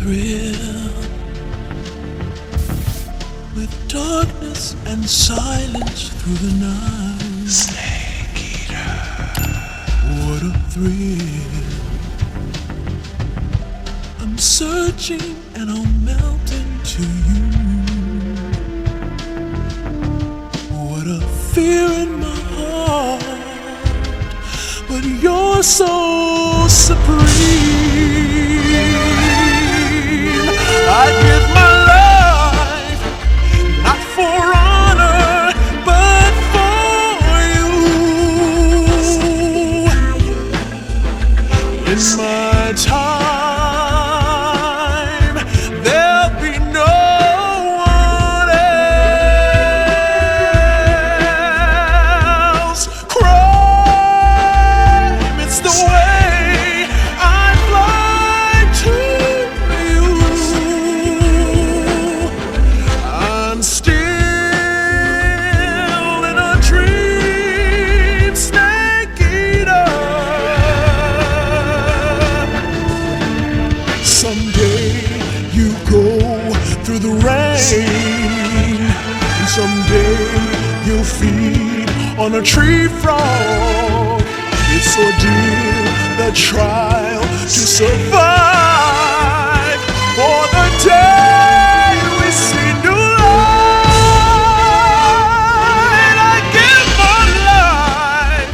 thrill with darkness and silence through the night. Snake eater. What a thrill. I'm searching and I'll melt into you. What a fear in my heart, but you're so supreme. I give my life, not for honor, but for you. In my time, there'll be no one else. Crime, it's the way I fly to you. I'm still in a dream, snake eater. Someday you go through the rain, and someday you'll feed on a tree frog. It's ordeal, the trial to survive for the day we see new light. I give my life,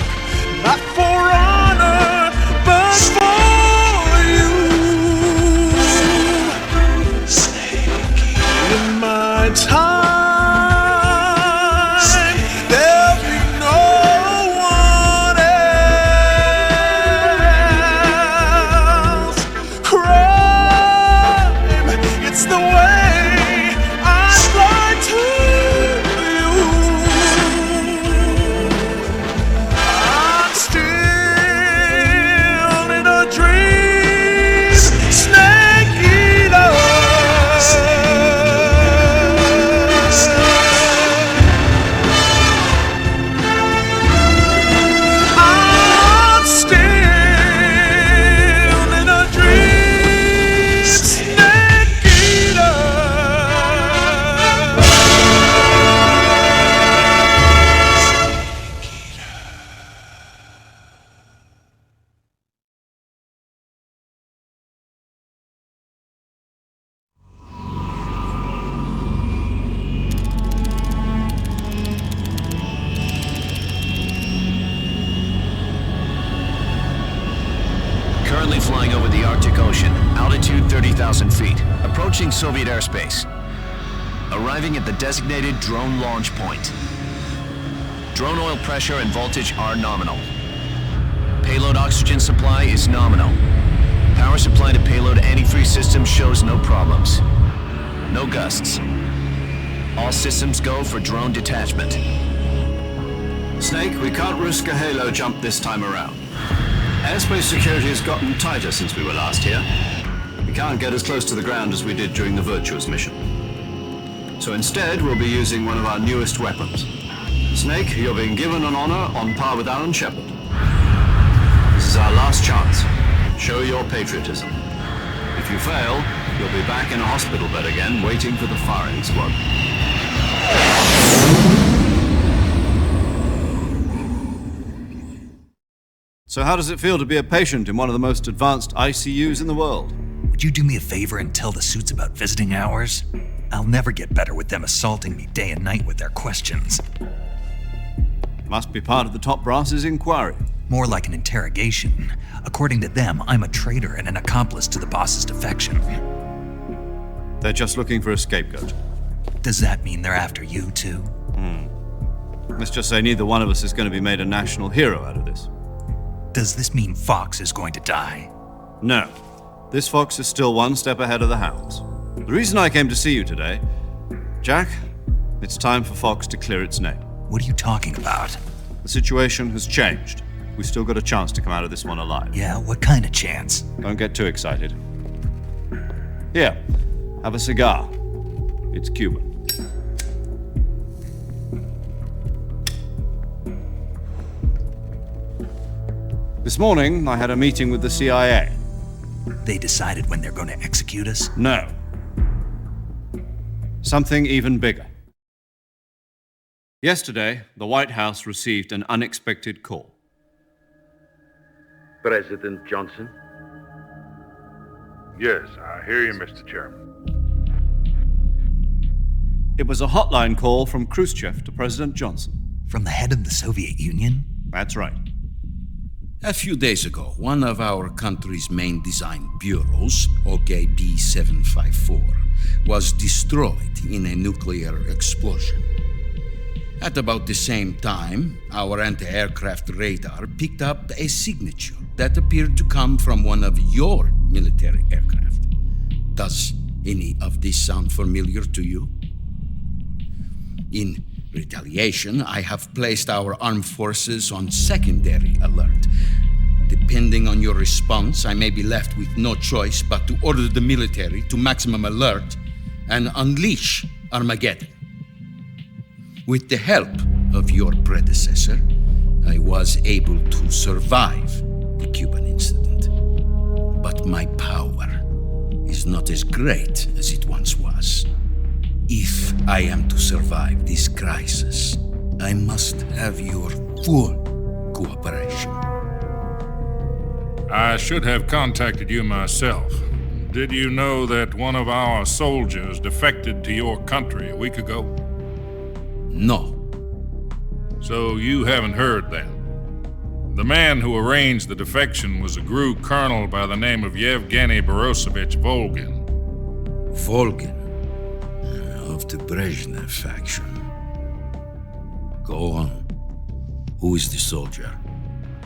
not for honor, but for you. In my time, there'll be no one else. Crime, it's the way I fly to you. I'm still in a dream, snake eater. I'm still in a dream, snake eater. Currently flying over the Arctic Ocean, altitude 30,000 feet, approaching Soviet airspace. Arriving at the designated drone launch point. Drone oil pressure and voltage are nominal. Payload oxygen supply is nominal. Power supply to payload antifreeze system shows no problems. No gusts. All systems go for drone detachment. Snake, we can't risk a halo jump this time around. Airspace security has gotten tighter since we were last here. We can't get as close to the ground as we did during the Virtuous mission. So instead, we'll be using one of our newest weapons. Snake, you're being given an honor on par with Alan Shepard. This is our last chance. Show your patriotism. If you fail, you'll be back in a hospital bed again, waiting for the firing squad. So how does it feel to be a patient in one of the most advanced ICUs in the world? Would you do me a favor and tell the suits about visiting hours? I'll never get better with them assaulting me day and night with their questions. Must be part of the top brass's inquiry. More like an interrogation. According to them, I'm a traitor and an accomplice to the boss's defection. They're just looking for a scapegoat. Does that mean they're after you too? Let's just say neither one of us is going to be made a national hero out of this. Does this mean Fox is going to die? No. This fox is still one step ahead of the hounds. The reason I came to see you today, Jack, it's time for Fox to clear its name. What are you talking about? The situation has changed. We've still got a chance to come out of this one alive. Yeah, what kind of chance? Don't get too excited. Here, have a cigar. It's Cuban. This morning, I had a meeting with the CIA. They decided when they're going to execute us? No. Something even bigger. Yesterday, the White House received an unexpected call. President Johnson? Yes, I hear you, Mr. Chairman. It was a hotline call from Khrushchev to President Johnson. From the head of the Soviet Union? That's right. A few days ago, one of our country's main design bureaus, OKB-754, was destroyed in a nuclear explosion. At about the same time, our anti-aircraft radar picked up a signature that appeared to come from one of your military aircraft. Does any of this sound familiar to you? In retaliation, I have placed our armed forces on secondary alert. Depending on your response, I may be left with no choice but to order the military to maximum alert and unleash Armageddon. With the help of your predecessor, I was able to survive the Cuban incident. But my power is not as great as it once was. If I am to survive this crisis, I must have your full cooperation. I should have contacted you myself. Did you know that one of our soldiers defected to your country a week ago? No. So you haven't heard then. The man who arranged the defection was a GRU colonel by the name of Yevgeny Borisovich Volgin. Volgin, of the Brezhnev faction. Go on. Who is the soldier?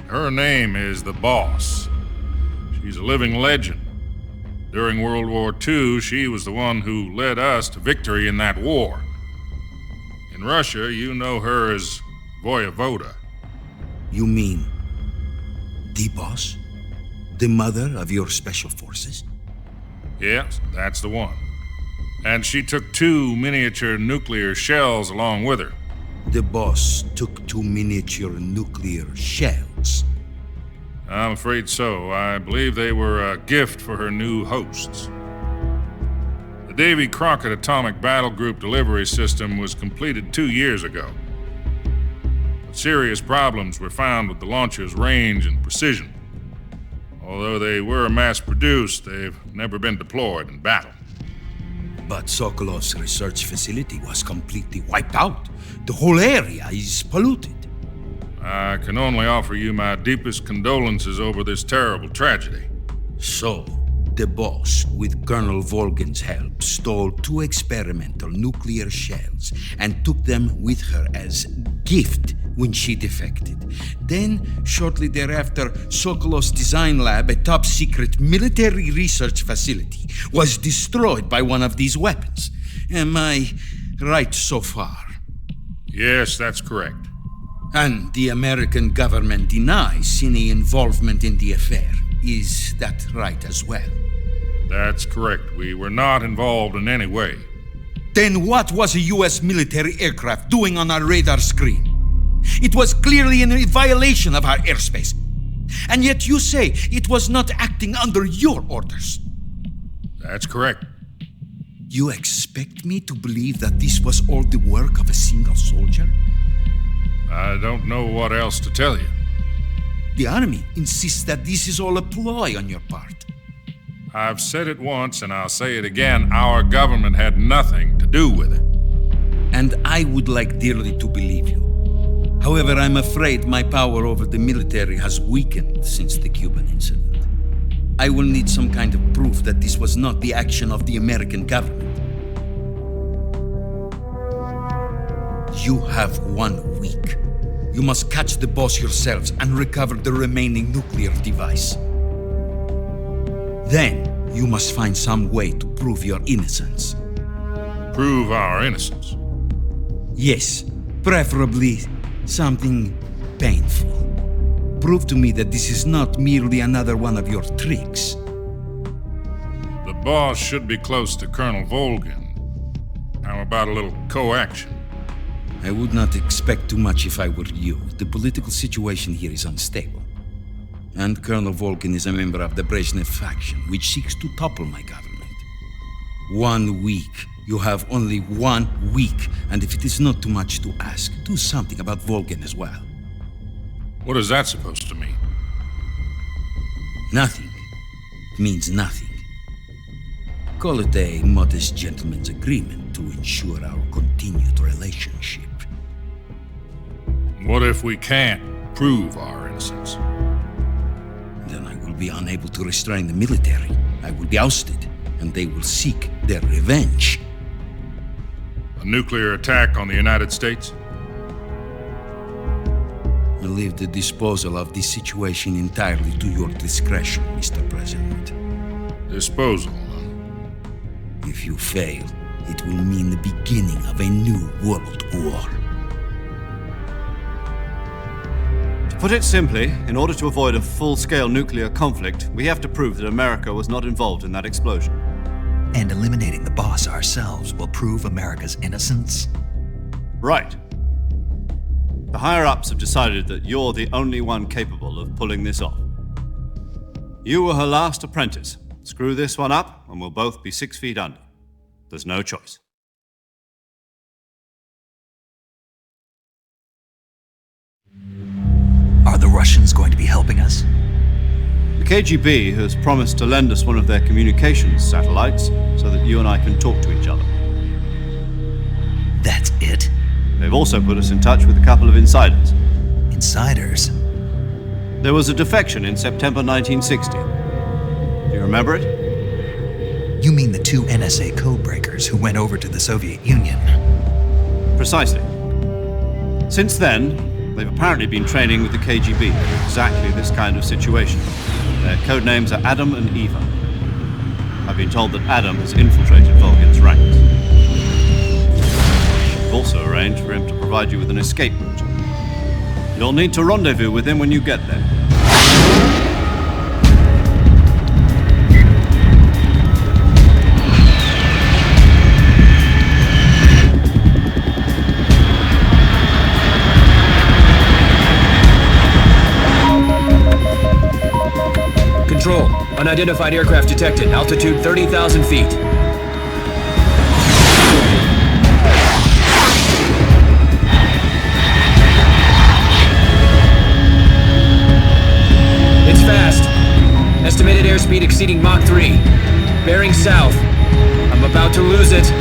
Her name is the Boss. She's a living legend. During World War II, she was the one who led us to victory in that war. In Russia, you know her as Voyevoda. You mean the boss? The mother of your special forces? Yes, that's the one. And she took 2 miniature nuclear shells along with her. The boss took 2 miniature nuclear shells. I'm afraid so. I believe they were a gift for her new hosts. The Davy Crockett Atomic Battle Group delivery system was completed 2 years ago. But serious problems were found with the launcher's range and precision. Although they were mass-produced, they've never been deployed in battle. But Sokolov's research facility was completely wiped out. The whole area is polluted. I can only offer you my deepest condolences over this terrible tragedy. So, the boss, with Colonel Volgin's help, stole 2 experimental nuclear shells and took them with her as gift when she defected. Then, shortly thereafter, Sokolov's design lab, a top-secret military research facility, was destroyed by one of these weapons. Am I right so far? Yes, that's correct. And the American government denies any involvement in the affair. Is that right as well? That's correct. We were not involved in any way. Then what was a U.S. military aircraft doing on our radar screen? It was clearly in violation of our airspace. And yet you say it was not acting under your orders. That's correct. You expect me to believe that this was all the work of a single soldier? I don't know what else to tell you. The army insists that this is all a ploy on your part. I've said it once and I'll say it again. Our government had nothing to do with it. And I would like dearly to believe you. However, I'm afraid my power over the military has weakened since the Cuban incident. I will need some kind of proof that this was not the action of the American government. You have 1 week. You must catch the boss yourselves and recover the remaining nuclear device. Then, you must find some way to prove your innocence. Prove our innocence. Yes, preferably something painful. Prove to me that this is not merely another one of your tricks. The boss should be close to Colonel Volgin. How about a little coaction? I would not expect too much if I were you. The political situation here is unstable. And Colonel Volkin is a member of the Brezhnev faction, which seeks to topple my government. 1 week. You have only 1 week, and if it is not too much to ask, do something about Volkin as well. What is that supposed to mean? Nothing. It means nothing. Call it a modest gentleman's agreement to ensure our continued relationship. What if we can't prove our innocence? Then I will be unable to restrain the military. I will be ousted, and they will seek their revenge. A nuclear attack on the United States? I leave the disposal of this situation entirely to your discretion, Mr. President. Disposal, huh? If you fail, it will mean the beginning of a new world war. To put it simply, in order to avoid a full-scale nuclear conflict, we have to prove that America was not involved in that explosion. And eliminating the boss ourselves will prove America's innocence? Right. The higher-ups have decided that you're the only one capable of pulling this off. You were her last apprentice. Screw this one up, and we'll both be 6 feet under. There's no choice. Are the Russians going to be helping us? The KGB has promised to lend us one of their communications satellites so that you and I can talk to each other. That's it? They've also put us in touch with a couple of insiders. Insiders? There was a defection in September 1960. Do you remember it? You mean the 2 NSA codebreakers who went over to the Soviet Union? Precisely. Since then, they've apparently been training with the KGB for exactly this kind of situation. Their code names are Adam and Eva. I've been told that Adam has infiltrated Volgin's ranks. We've also arranged for him to provide you with an escape route. You'll need to rendezvous with him when you get there. Control. Unidentified aircraft detected. Altitude 30,000 feet. It's fast. Estimated airspeed exceeding Mach 3. Bearing south. I'm about to lose it.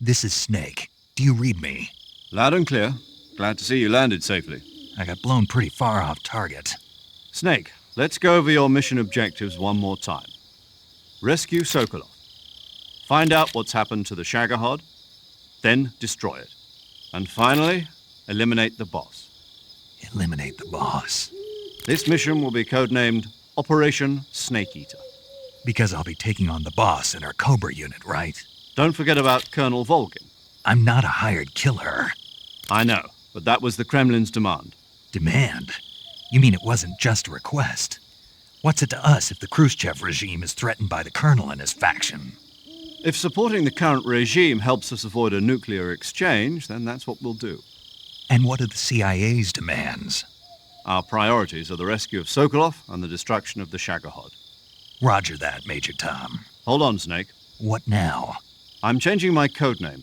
This is Snake. Do you read me? Loud and clear. Glad to see you landed safely. I got blown pretty far off target. Snake, let's go over your mission objectives one more time. Rescue Sokolov. Find out what's happened to the Shagohod, then destroy it. And finally, eliminate the boss. Eliminate the boss. This mission will be codenamed Operation Snake Eater. Because I'll be taking on the boss in our Cobra unit, right? Don't forget about Colonel Volgin. I'm not a hired killer. I know, but that was the Kremlin's demand. Demand? You mean it wasn't just a request? What's it to us if the Khrushchev regime is threatened by the colonel and his faction? If supporting the current regime helps us avoid a nuclear exchange, then that's what we'll do. And what are the CIA's demands? Our priorities are the rescue of Sokolov and the destruction of the Shagohod. Roger that, Major Tom. Hold on, Snake. What now? I'm changing my codename.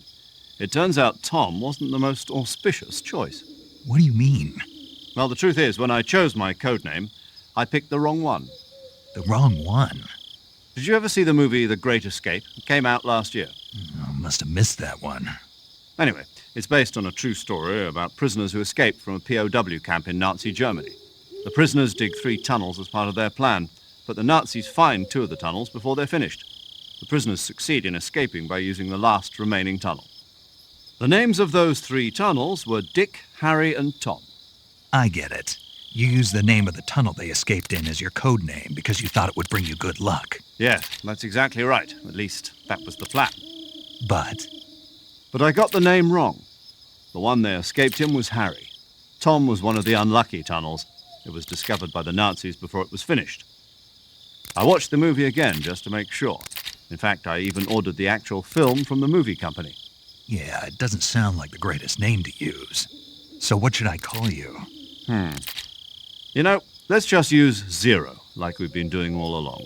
It turns out Tom wasn't the most auspicious choice. What do you mean? Well, the truth is, when I chose my codename, I picked the wrong one. The wrong one? Did you ever see the movie The Great Escape? It came out last year. I must have missed that one. Anyway, it's based on a true story about prisoners who escaped from a POW camp in Nazi Germany. The prisoners dig 3 tunnels as part of their plan, but the Nazis find 2 of the tunnels before they're finished. The prisoners succeed in escaping by using the last remaining tunnel. The names of those 3 tunnels were Dick, Harry, and Tom. I get it. You used the name of the tunnel they escaped in as your code name because you thought it would bring you good luck. Yes, that's exactly right. At least, that was the plan. But I got the name wrong. The one they escaped in was Harry. Tom was one of the unlucky tunnels. It was discovered by the Nazis before it was finished. I watched the movie again just to make sure. In fact, I even ordered the actual film from the movie company. yeah, it doesn't sound like the greatest name to use. So what should I call you? You know, let's just use Zero, like we've been doing all along.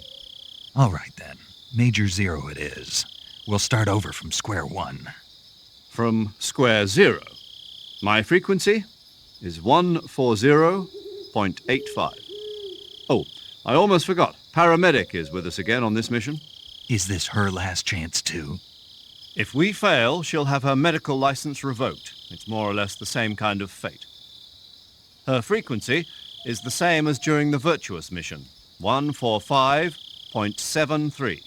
All right then. Major Zero it is. We'll start over from square one. From square zero. My frequency is 140.85. Oh, I almost forgot. Paramedic is with us again on this mission. Is this her last chance too? If we fail, she'll have her medical license revoked. It's more or less the same kind of fate. Her frequency is the same as during the Virtuous mission, 145.73.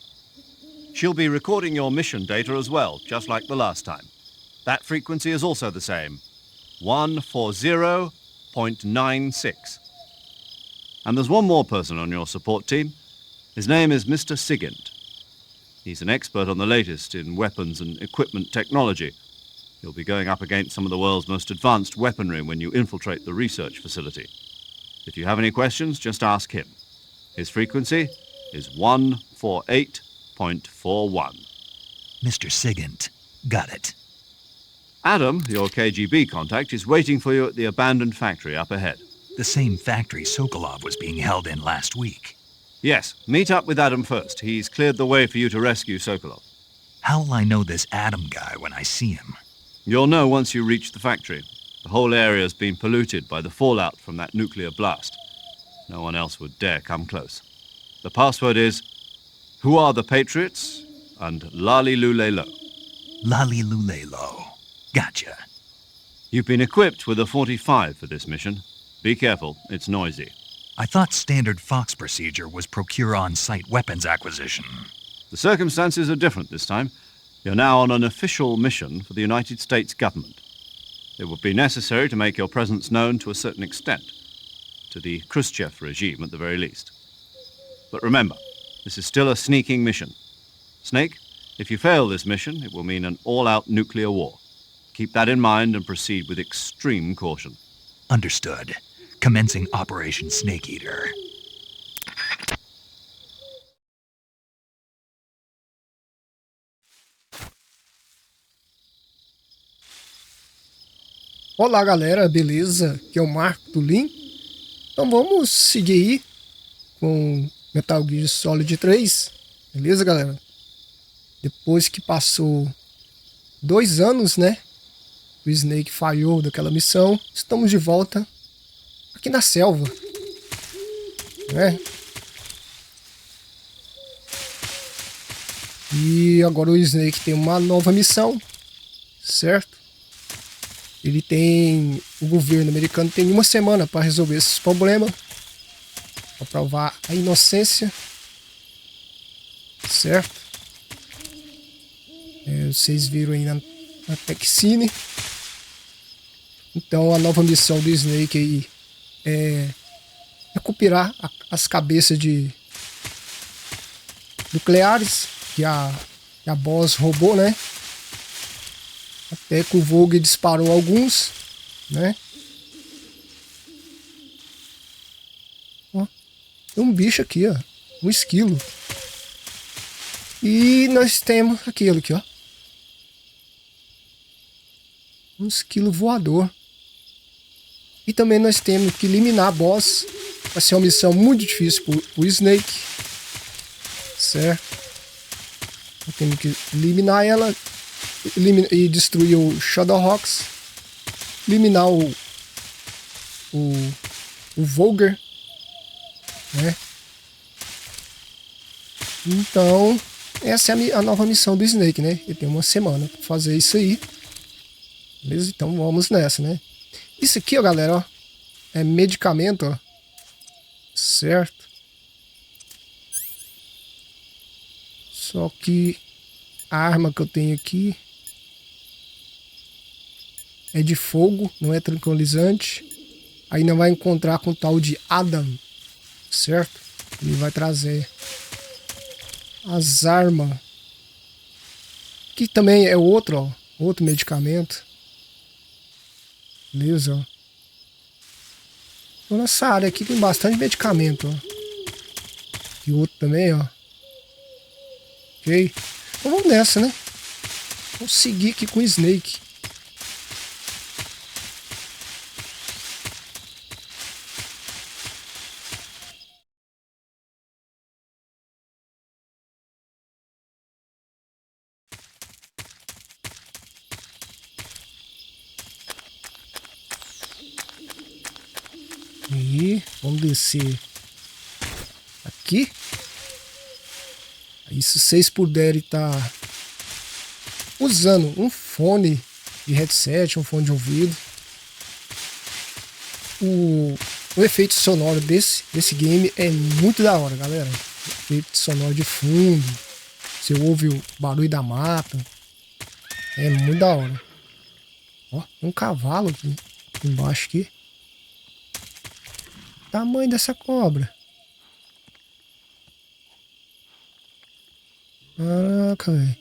She'll be recording your mission data as well, just like the last time. That frequency is also the same, 140.96. And there's one more person on your support team. His name is Mr. Sigint. He's an expert on the latest in weapons and equipment technology. You'll be going up against some of the world's most advanced weaponry when you infiltrate the research facility. If you have any questions, just ask him. His frequency is 148.41. Mr. Sigint. Got it. Adam, your KGB contact, is waiting for you at the abandoned factory up ahead. The same factory Sokolov was being held in last week. Yes, meet up with Adam first. He's cleared the way for you to rescue Sokolov. How will I know this Adam guy when I see him? You'll know once you reach the factory. The whole area's been polluted by the fallout from that nuclear blast. No one else would dare come close. The password is, Who are the Patriots? And Lali Lulelo. Lali Lulelo. Gotcha. You've been equipped with a 45 for this mission. Be careful, it's noisy. I thought standard Fox procedure was procure on-site weapons acquisition. The circumstances are different this time. You're now on an official mission for the United States government. It would be necessary to make your presence known to a certain extent, to the Khrushchev regime at the very least. But remember, this is still a sneaking mission. Snake, if you fail this mission, it will mean an all-out nuclear war. Keep that in mind and proceed with extreme caution. Understood. Commencing Operation Snake Eater. Olá galera, beleza? Aqui é o Marco Tulin. Então vamos seguir aí com Metal Gear Solid 3. Beleza galera? Depois que passou 2 anos, né? O Snake falhou daquela missão. Estamos de volta aqui na selva, né? E agora o Snake tem uma nova missão, certo? Ele tem... O governo americano tem 1 semana para resolver esses problemas, para provar a inocência, certo? Vocês viram aí na Texine. Então a nova missão do Snake aí é recuperar as cabeças de nucleares que a boss roubou, né? Até que o Vogue disparou alguns, né? Ó, tem um bicho aqui, ó, um esquilo. E nós temos aquilo aqui, ó. Um esquilo voador. E também nós temos que eliminar boss. Vai ser uma missão muito difícil pro Snake. Certo? Temos que eliminar ela. E destruir o Shadowhawks. Eliminar o Vulgar. Né? Então, essa é a nova missão do Snake, né? Ele tem uma semana pra fazer isso aí. Beleza? Então vamos nessa, né? Isso aqui, ó, galera, ó, é medicamento, ó. Certo? Só que a arma que eu tenho aqui é de fogo, não é tranquilizante. Aí não vai encontrar com o tal de Adam, certo? Ele vai trazer as armas. Que também é outro, ó, outro medicamento. Beleza, ó. Então, nessa área aqui tem bastante medicamento, ó. E outro também, ó. Ok? Então vamos nessa, né? Vamos seguir aqui com o Snake. E vamos descer aqui. Aí, se vocês puderem estar usando um fone de headset, um fone de ouvido, o efeito sonoro desse game é muito da hora, galera. O efeito sonoro de fundo, você ouve o barulho da mata, é muito da hora. Ó, tem um cavalo aqui embaixo aqui. Tamanho dessa cobra. Caraca, velho.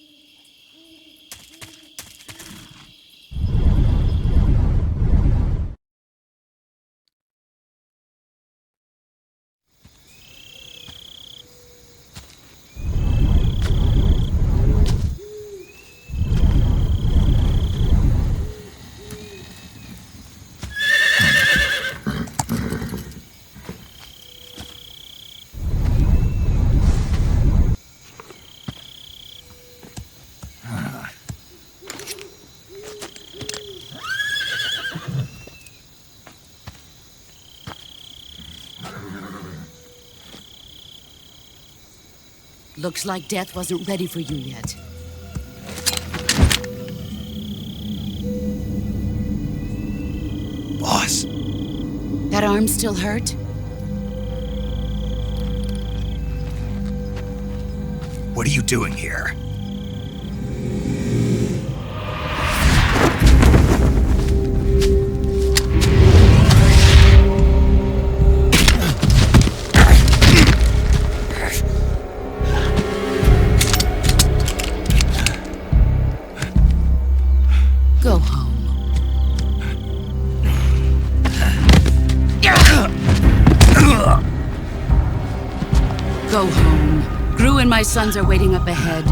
Looks like death wasn't ready for you yet. Boss. That arm still hurt? What are you doing here? Go home. Go home. Gru and my sons are waiting up ahead.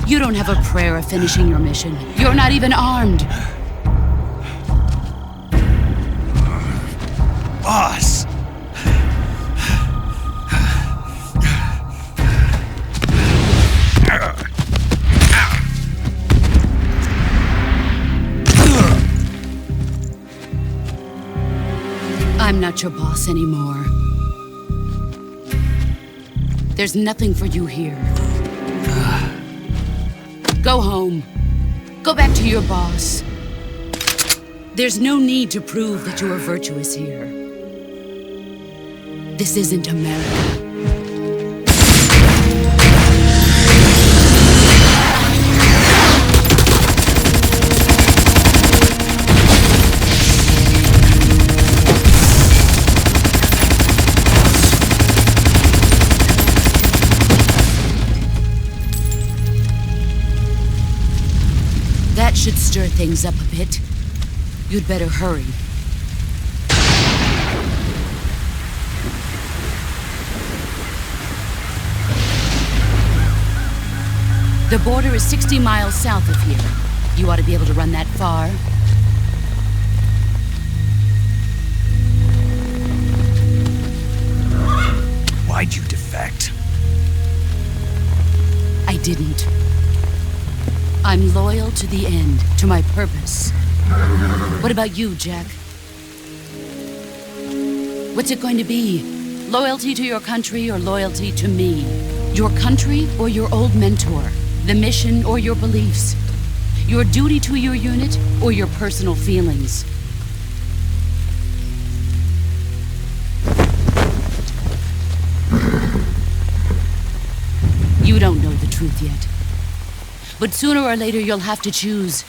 You don't have a prayer of finishing your mission. You're not even armed. Boss! I'm not your boss anymore. There's nothing for you here. Go home. Go back to your boss. There's no need to prove that you are virtuous here. This isn't America. That should stir things up a bit. You'd better hurry. The border is 60 miles south of here. You ought to be able to run that far. Why'd you defect? I didn't. I'm loyal to the end, to my purpose. What about you, Jack? What's it going to be? Loyalty to your country or loyalty to me? Your country or your old mentor? The mission or your beliefs? Your duty to your unit or your personal feelings? You don't know the truth yet. But sooner or later you'll have to choose.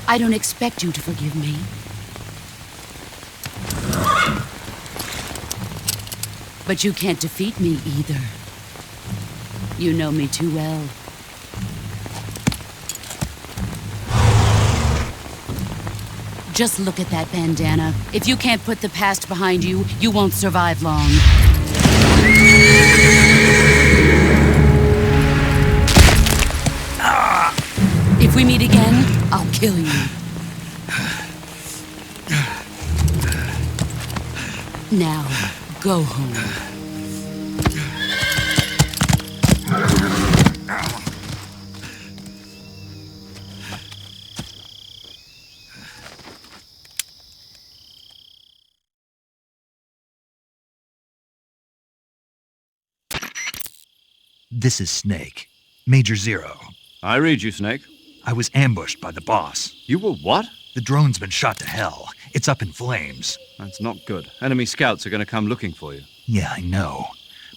I don't expect you to forgive me. But you can't defeat me either. You know me too well. Just look at that bandana. If you can't put the past behind you, you won't survive long. If we meet again, I'll kill you. Now, go home. This is Snake. Major Zero. I read you, Snake. I was ambushed by the boss. You were what? The drone's been shot to hell. It's up in flames. That's not good. Enemy scouts are going to come looking for you. Yeah, I know.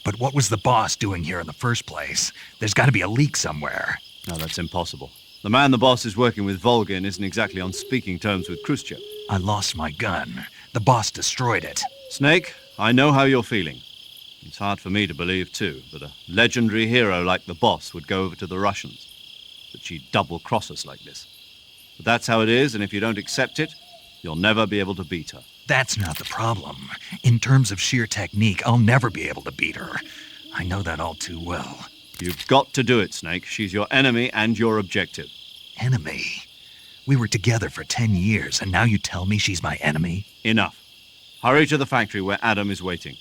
But what was the boss doing here in the first place? There's got to be a leak somewhere. No, that's impossible. The man the boss is working with, Volgin, isn't exactly on speaking terms with Khrushchev. I lost my gun. The boss destroyed it. Snake, I know how you're feeling. It's hard for me to believe, too, that a legendary hero like the boss would go over to the Russians. That she'd double-cross us like this. But that's how it is, and if you don't accept it, you'll never be able to beat her. That's not the problem. In terms of sheer technique, I'll never be able to beat her. I know that all too well. You've got to do it, Snake. She's your enemy and your objective. Enemy? We were together for 10 years, and now you tell me she's my enemy? Enough. Hurry to the factory where Adam is waiting.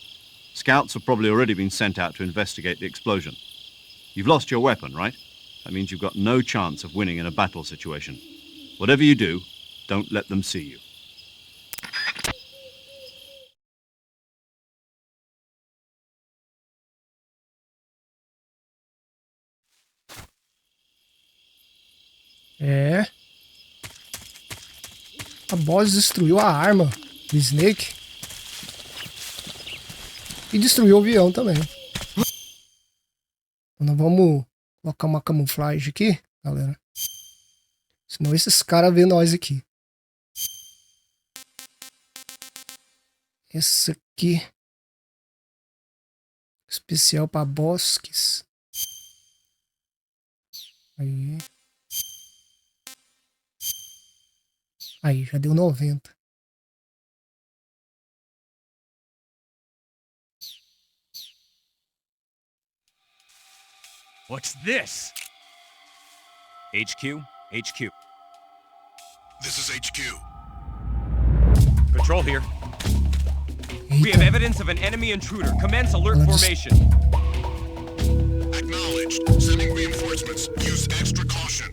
Scouts have probably already been sent out to investigate the explosion. You've lost your weapon, right? That means you've got no chance of winning in a battle situation. Whatever you do, don't let them see you. É. A boss destruiu a arma do Snake. E destruiu o avião também. Então vamos colocar uma camuflagem aqui, galera. Senão esses caras vê nós aqui. Esse aqui. Especial para bosques. Aí. Aí, já deu 90. What's this? HQ? HQ. This is HQ. Patrol here. We have evidence of an enemy intruder. Commence alert formation. Acknowledged. Sending reinforcements. Use extra caution.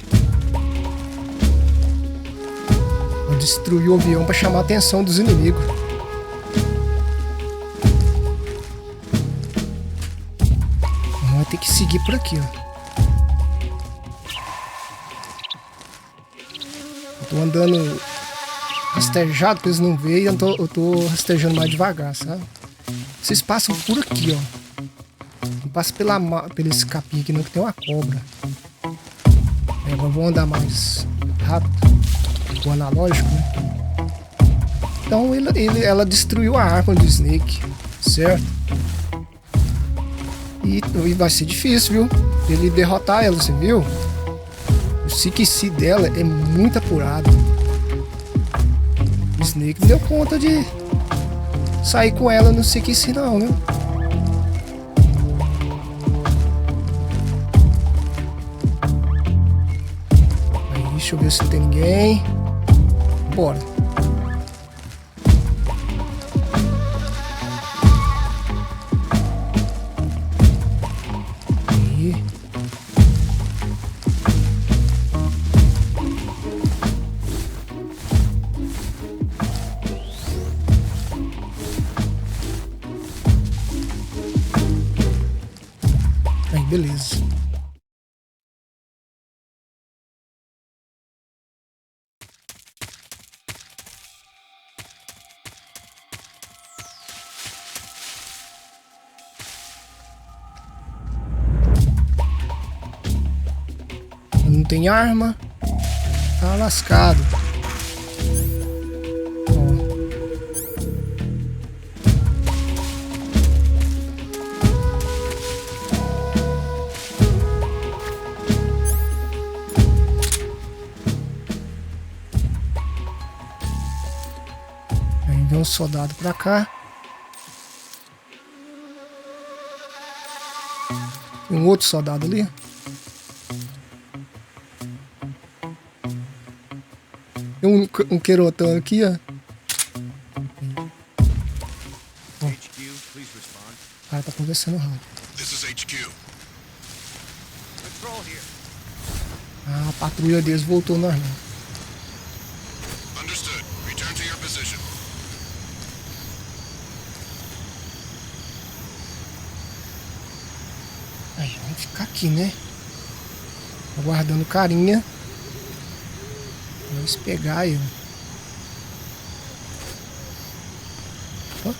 Vou destruir o avião para chamar a atenção dos inimigos. Vai ter que seguir por aqui, ó. Eu tô andando rastejado, porque eles não veem, eu tô rastejando mais devagar, sabe? Vocês passam por aqui, ó. Não passa pelo esse capim aqui, não, que tem uma cobra. É, agora vou andar mais rápido. O analógico, né? Então ela destruiu a arma do Snake, certo? E vai ser difícil, viu? Ele derrotar ela, você viu? O CQC dela é muito apurado. O Snake não deu conta de sair com ela no CQC não, viu? Deixa eu ver se não tem ninguém. Bora. Aí. Aí, beleza. Não tem arma. Tá lascado. Aí vem um soldado pra cá. Tem um outro soldado ali. Tem um querotão aqui, ó. O cara tá conversando rápido. Ah, a patrulha deles voltou normal. Aí, vamos ficar aqui, né? Aguardando carinha. Vamos pegar ele. Ó.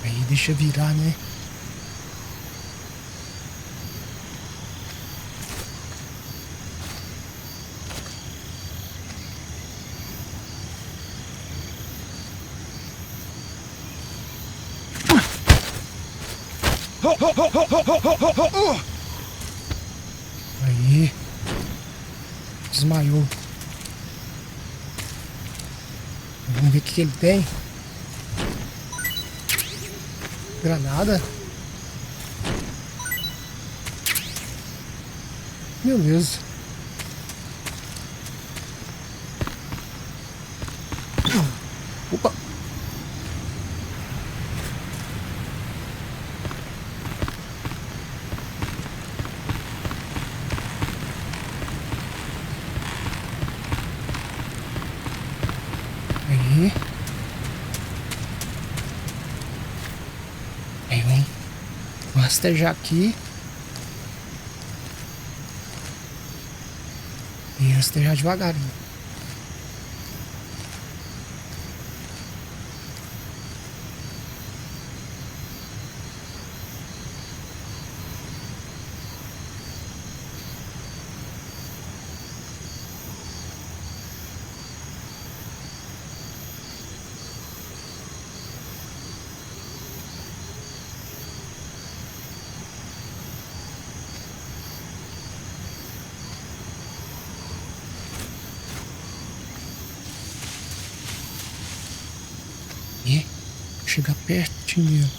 Aí deixa virar, né? Aí. Desmaiou. Vamos ver o que ele tem. Granada. Beleza. Opa. Aí. Aí, vem. Vou rastejar aqui. E rastejar devagarinho. E chegar pertinho dele.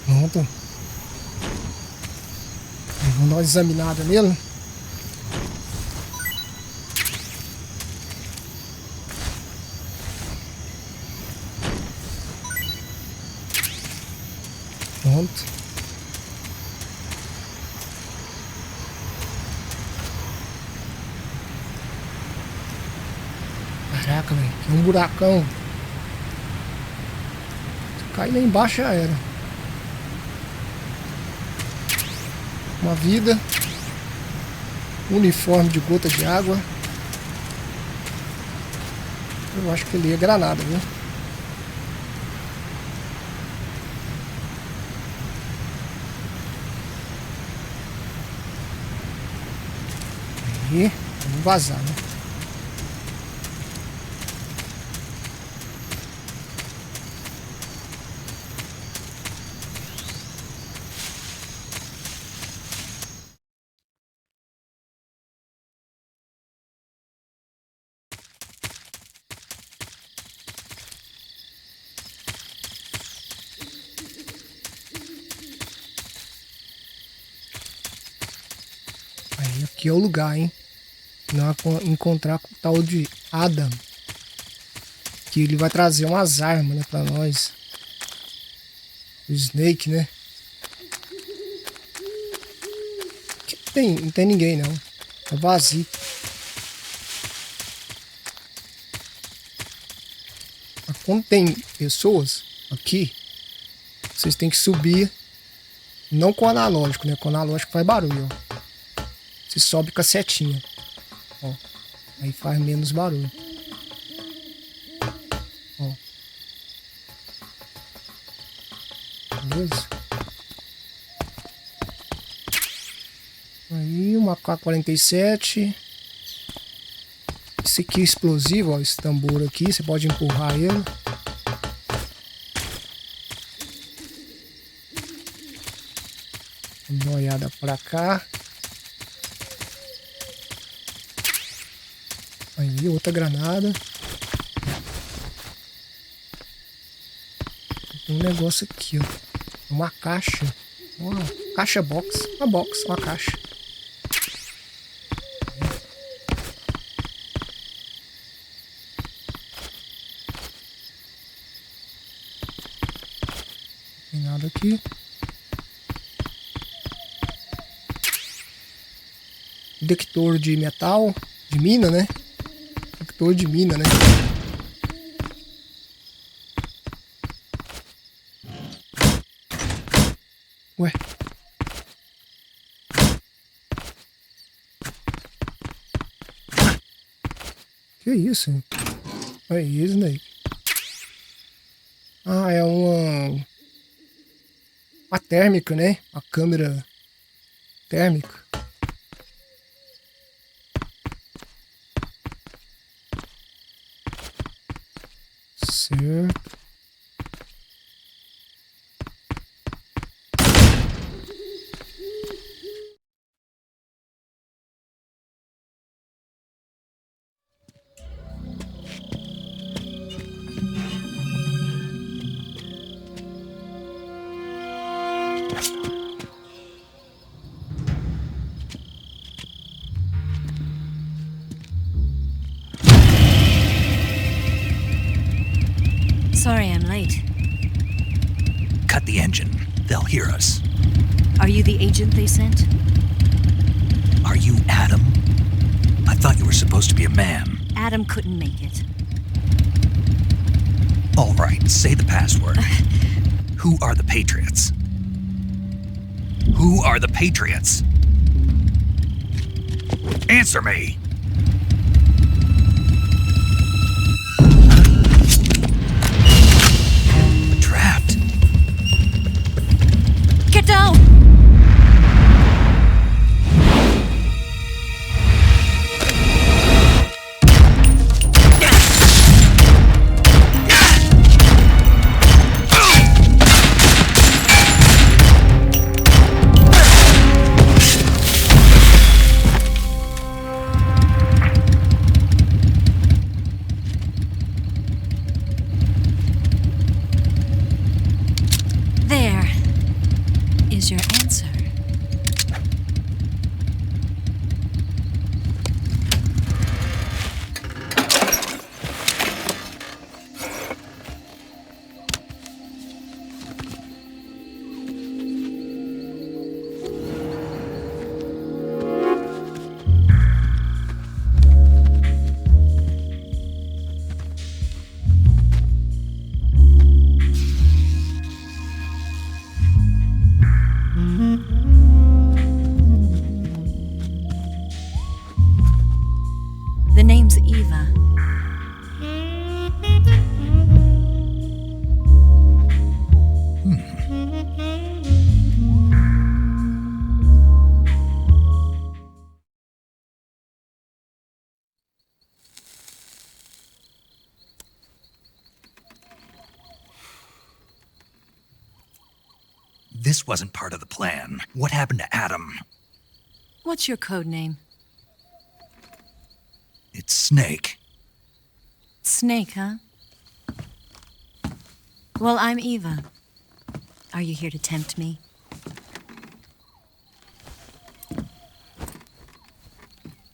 Pronto. Vamos dar uma examinada nele. Pronto. Caraca, velho. Tem um buracão. Se cair lá embaixo já era. Uma vida. Uniforme de gota de água. Eu acho que ele é granada, viu? Aí, vamos vazar, né? Aí, aqui é o lugar, hein? Nós vamos encontrar com o tal de Adam. Que ele vai trazer umas armas, né, pra nós. O Snake, né? Aqui não tem ninguém, não. É vazio. Mas quando tem pessoas aqui, vocês têm que subir. Não com o analógico, né? Com o analógico faz barulho, ó. Você sobe com a setinha. Ó. Aí faz menos barulho. Ó. Beleza? Aí uma AK-47. Esse aqui é explosivo, ó. Esse tambor aqui. Você pode empurrar ele. Vamos dar uma olhada pra cá. Aí, outra granada. Tem um negócio aqui, ó. Uma caixa. Uma caixa box. Uma box, uma caixa. Não tem nada aqui. Detector de metal. De mina, né? Detector de mina, né? Ué. Que isso? É isso, né? Ah, é uma térmica, né? A câmera térmica. Certo. Sorry I'm late. Cut the engine. They'll hear us. Are you the agent they sent? Are you Adam? I thought you were supposed to be a man. Adam couldn't make it. All right, say the password. Who are the Patriots? Who are the Patriots? Answer me! We're trapped. Get down! There is your answer. This wasn't part of the plan. What happened to Adam? What's your code name? It's Snake. Snake, huh? Well, I'm Eva. Are you here to tempt me?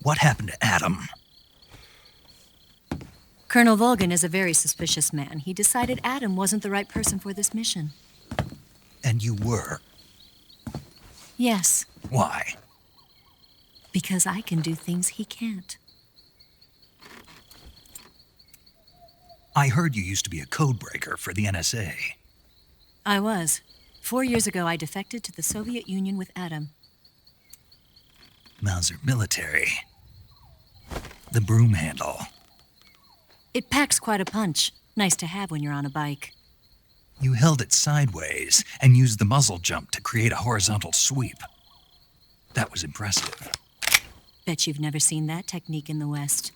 What happened to Adam? Colonel Volgan is a very suspicious man. He decided Adam wasn't the right person for this mission. And you were? Yes, Why? because I can do things he can't. I heard you used to be a codebreaker for the NSA. I was. 4 years ago, I defected to the Soviet Union with Adam. Mauser military. The broom handle. It packs quite a punch. Nice to have when you're on a bike. You held it sideways and used the muzzle jump to create a horizontal sweep. That was impressive. Bet you've never seen that technique in the West.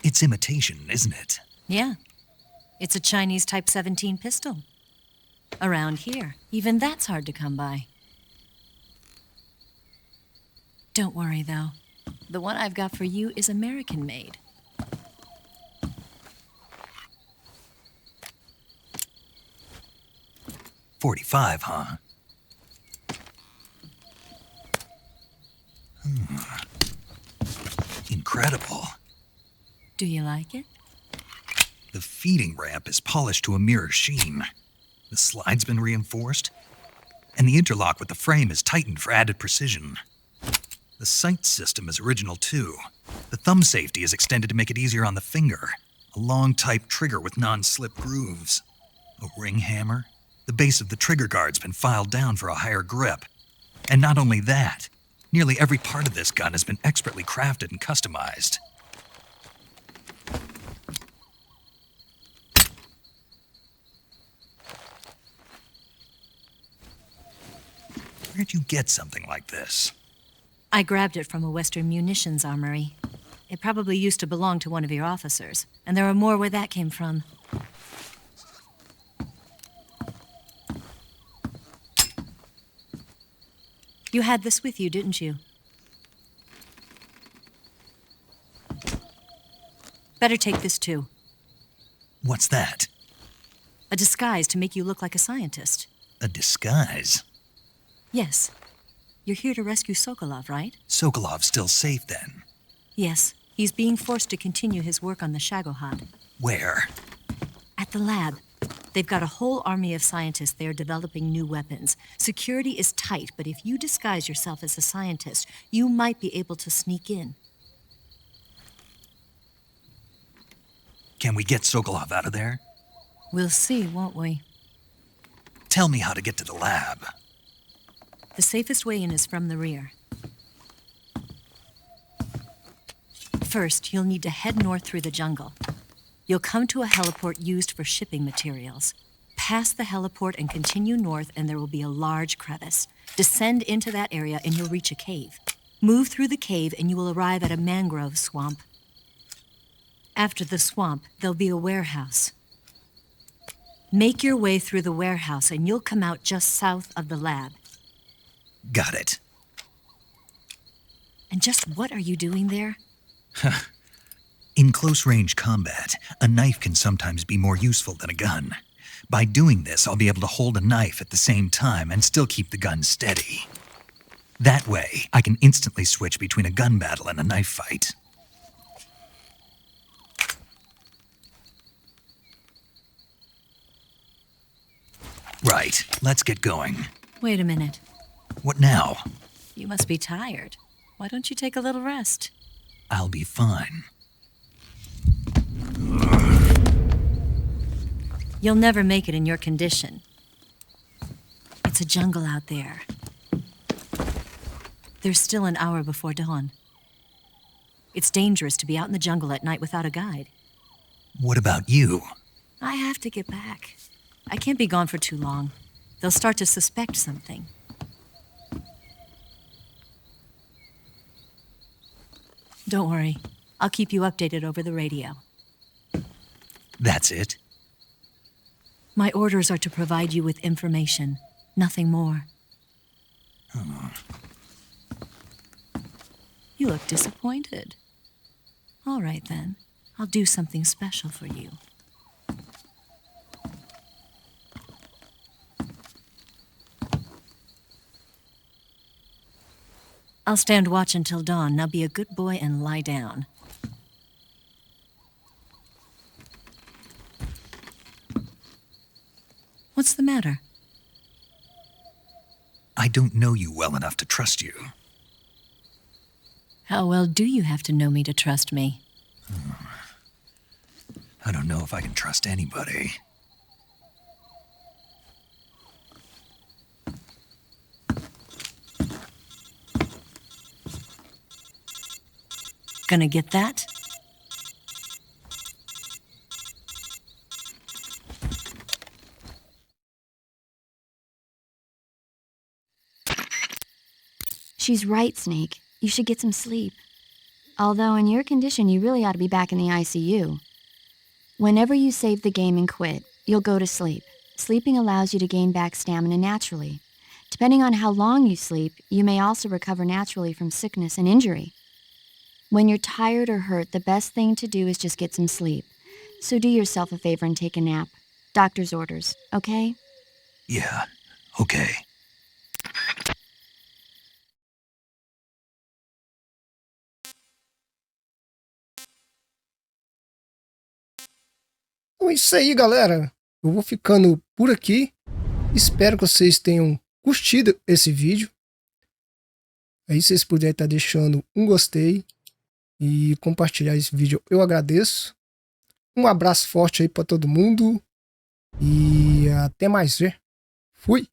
It's imitation, isn't it? Yeah. It's a Chinese Type 17 pistol. Around here, even that's hard to come by. Don't worry, though. The one I've got for you is American-made. .45, huh? Incredible. Do you like it? The feeding ramp is polished to a mirror sheen. The slide's been reinforced, and the interlock with the frame is tightened for added precision. The sight system is original too. The thumb safety is extended to make it easier on the finger. A long type trigger with non-slip grooves. A ring hammer. The base of the trigger guard's been filed down for a higher grip. And not only that, nearly every part of this gun has been expertly crafted and customized. Where'd you get something like this? I grabbed it from a Western munitions armory. It probably used to belong to one of your officers, and there are more where that came from. You had this with you, didn't you? Better take this too. What's that? A disguise to make you look like a scientist. A disguise? Yes. You're here to rescue Sokolov, right? Sokolov's still safe then? Yes. He's being forced to continue his work on the Shagohod. Where? At the lab. They've got a whole army of scientists there developing new weapons. Security is tight, but if you disguise yourself as a scientist, you might be able to sneak in. Can we get Sokolov out of there? We'll see, won't we? Tell me how to get to the lab. The safest way in is from the rear. First, you'll need to head north through the jungle. You'll come to a heliport used for shipping materials. Pass the heliport and continue north, and there will be a large crevice. Descend into that area, and you'll reach a cave. Move through the cave, and you will arrive at a mangrove swamp. After the swamp, there'll be a warehouse. Make your way through the warehouse, and you'll come out just south of the lab. Got it. And just what are you doing there? In close-range combat, a knife can sometimes be more useful than a gun. By doing this, I'll be able to hold a knife at the same time and still keep the gun steady. That way, I can instantly switch between a gun battle and a knife fight. Right, let's get going. Wait a minute. What now? You must be tired. Why don't you take a little rest? I'll be fine. You'll never make it in your condition. It's a jungle out there. There's still an hour before dawn. It's dangerous to be out in the jungle at night without a guide. What about you? I have to get back. I can't be gone for too long. They'll start to suspect something. Don't worry. I'll keep you updated over the radio. That's it? My orders are to provide you with information. Nothing more. Oh. You look disappointed. All right then. I'll do something special for you. I'll stand watch until dawn. Now be a good boy and lie down. What's the matter? I don't know you well enough to trust you. How well do you have to know me to trust me? I don't know if I can trust anybody. Gonna get that? She's right, Snake. You should get some sleep. Although in your condition, you really ought to be back in the ICU. Whenever you save the game and quit, you'll go to sleep. Sleeping allows you to gain back stamina naturally. Depending on how long you sleep, you may also recover naturally from sickness and injury. When you're tired or hurt, the best thing to do is just get some sleep. So do yourself a favor and take a nap. Doctor's orders, okay? Yeah, okay. Então é isso aí, galera. Eu vou ficando por aqui. Espero que vocês tenham curtido esse vídeo. Aí, se vocês puderem estar deixando um gostei e compartilhar esse vídeo, eu agradeço. Um abraço forte aí para todo mundo e até mais ver. Fui!